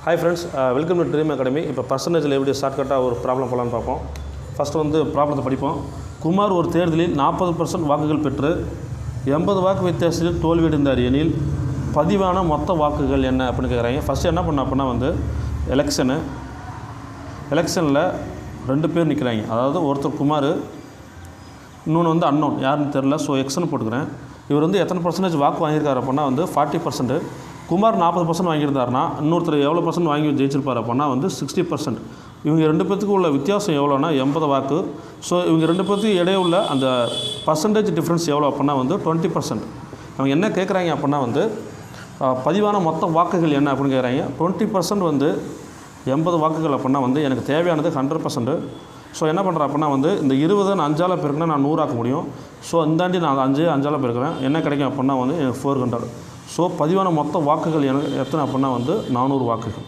Hi friends, welcome to Dream Academy. இப்போ பர்சன்டேஜில் எப்படி ஷார்ட்கட்டாக ஒரு ப்ராப்ளம் போகலான்னு பார்ப்போம். ஃபஸ்ட்டு வந்து ப்ராப்ளத்தை படிப்போம். குமார் ஒரு தேர்தலில் 40% வாக்குகள் பெற்று 80 வாக்கு வித்தியாசத்தில் தோல்வியடைந்தார் எனில் பதிவான மொத்த வாக்குகள் என்ன அப்படின்னு கேட்குறாங்க. ஃபஸ்ட்டு என்ன பண்ண அப்படின்னா வந்து எலெக்ஷனில் 2 பேர் நிற்கிறாங்க. அதாவது ஒருத்தர் குமார், இன்னொன்று வந்து அன்னோன், யாருன்னு தெரில. ஸோ எக்ஸ்னு போட்டுக்கிறேன். இவர் வந்து எத்தனை பர்சன்டேஜ் வாக்கு வாங்கியிருக்காரு அப்படின்னா வந்து 40%. குமார் 40% வாங்கியிருந்தாருன்னா இன்னொருத்தர் எவ்வளோ பர்சன்ட் வாங்கி ஜெயிச்சிருப்பார் அப்படின்னா வந்து 60%. இவங்க 2 பேர்த்துக்கு உள்ள வித்தியாசம் எவ்வளோனா 80 வாக்கு. ஸோ இவங்க 2 பேர்த்துக்கு இடையே உள்ள அந்த பர்சன்டேஜ் டிஃப்ரென்ஸ் எவ்வளோ அப்படின்னா வந்து 20%. அவங்க என்ன கேட்குறாங்க அப்படின்னா வந்து பதிவான மொத்த வாக்குகள் என்ன அப்படின்னு கேட்குறாங்க. 20% வந்து 80 வாக்குகள் அப்படின்னா வந்து எனக்கு தேவையானது 100%. ஸோ என்ன பண்ணுறேன் அப்படின்னா வந்து இந்த 20 நான் 5ஆல் பெருக்குனா நான் 100 ஆக்க முடியும். ஸோ இந்தாண்டி நான் 5ஆல் பெருக்கிறேன். என்ன கிடைக்கும் அப்படின்னா வந்து எனக்கு 400. ஸோ பதிவான மொத்த வாக்குகள் எனக்கு எத்தனை அப்படின்னா வந்து 400 வாக்குகள்.